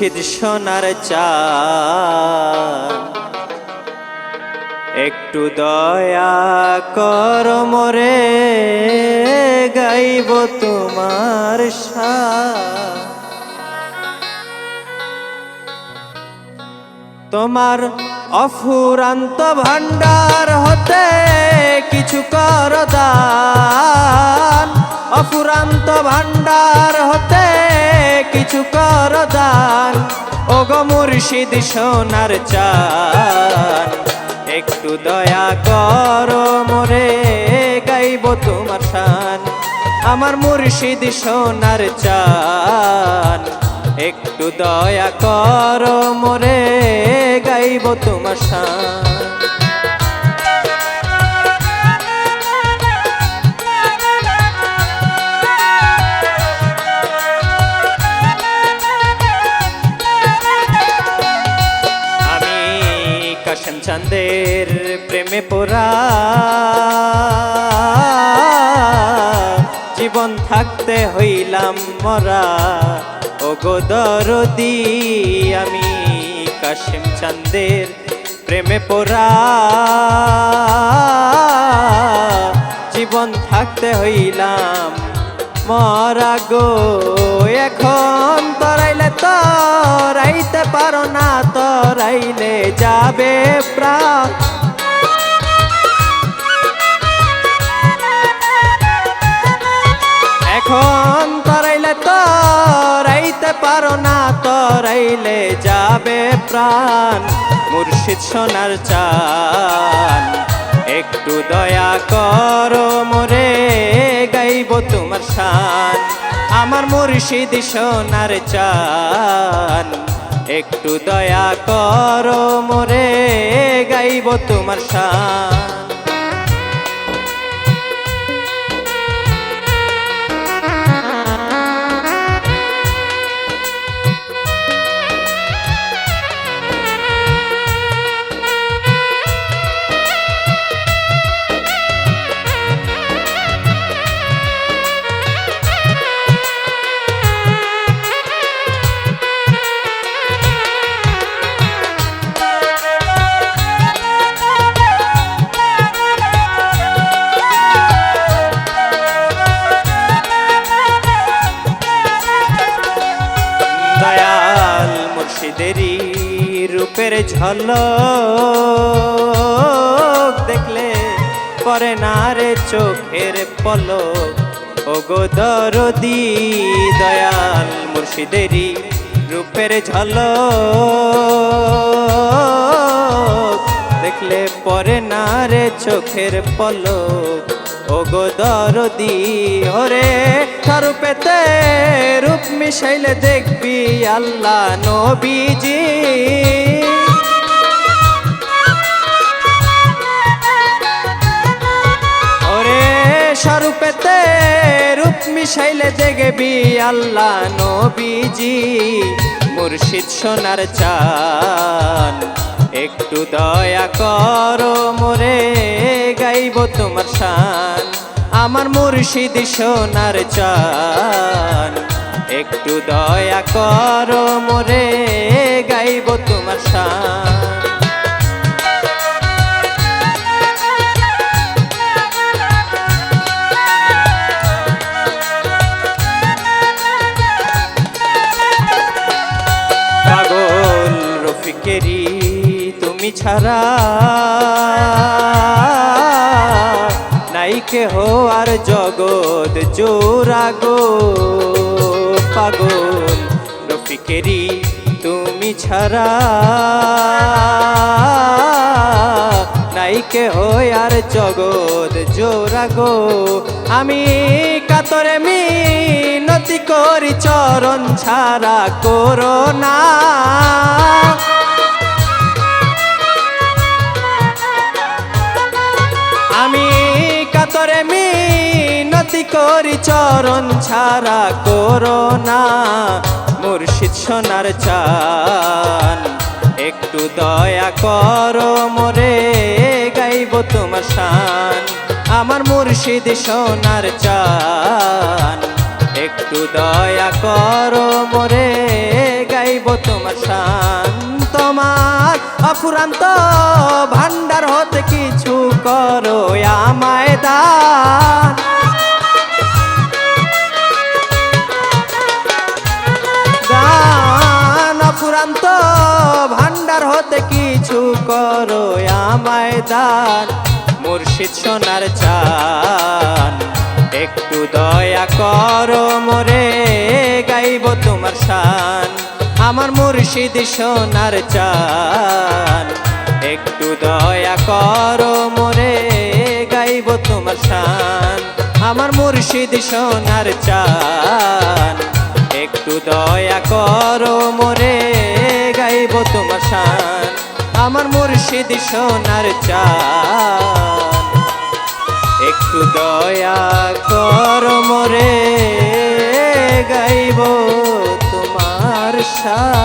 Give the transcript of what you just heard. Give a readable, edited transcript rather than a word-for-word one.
মুর্শিদ সোনার চাঁদ একটু দয়া কর মোরে গাইব তোমার শান। তোমার অফুরান্ত ভান্ডার হতে কিছু কর দান, অফুরান্ত ভান্ডার হতে কিছু কর দান। ওগো মুর্শিদ সোনার চাঁদ একটু দয়া কর মোরে গাইব তোমার শান। আমার মুর্শিদ সোনার চাঁদ একটু দয়া কর মোরে গাইব তোমার শান। আমি কাশেম চাঁদের প্রেমে পড়া, জীবন থাকতে হইলাম মরা। ওগো দরদি আমি কাশেম চাঁদের প্রেমে পড়া, জীবন থাকতে হইলাম মরা গো। এখন তরাইলে তরাইতে পারো না, তরাইলে যাবে প্রাণ। এখন তরাইলে তরাইতে পারো না, তরাইলে যাবে প্রাণ। মুর্শিদ সোনার চাঁদ একটু দয়া করো মোরে গাইব তোমার শান। আমার মুর্শিদ সোনার চাঁদ একটু দয়া করো মোরে গাইব তোমার শান। দয়াল মুর্শিদেরই রূপের ঝলক দেখলে পরে না রে চোখের পলক। ওগো দরদি দয়াল মুর্শিদেরই রূপের ঝলক দেখলে পরে না রে চোখের পলক। ওগো দরদি ওরে স্বরূপেতে রূপ মিশাইলে দেখবি আল্লাহ নবীজি। ওরে স্বরূপেতে রূপ মিশাইলে দেখবি আল্লাহ নবীজি। মুর্শিদ সোনার চাঁদ একটু দয়া করো মোরে গাইব তোমার শান। আমার মুর্শিদ সোনার চাঁদ একটু দয়া করো মোরে গাইব তোমার শান। পাগল রফিকেরি তুমি ছাড়া নাই কেহ আর জগৎ জোড়া গো। পাগল রফিকেরি তুমি ছাড়া নাই কেহ আর জগৎ জোড়া গো। আমি কাতরে মিনতি করি চরণ ছাড়া করো না। আমি কাতরে মিনতি করি চরণ ছাড়া করো না। মুর্শিদ সোনার চাঁদ একটু দয়া করো মোরে গাইব তোমার শান। আমার মুর্শিদ সোনার চাঁদ একটু দয়া করো মোরে গাইব তোমার শান। তোমার অফুরান্ত ভান্ডার হতে কিছু করো আমায় দান। দান অফুরান্ত ভান্ডার হতে কিছু করো আমায় দান। মুর্শিদ সোনার চান একটু দয়া করো মোরে গাইব তোমার শান। আমার মুর্শিদ সোনার চান একটু দয়া করো মোরে গাইব তোমার শান। আমার মুর্শিদ সোনার চান একটু দয়া করো মোরে গাইব তোমার শান। আমার মুর্শিদ সোনার চান একটু দয়া করো মোরে গাইব তোমার শান।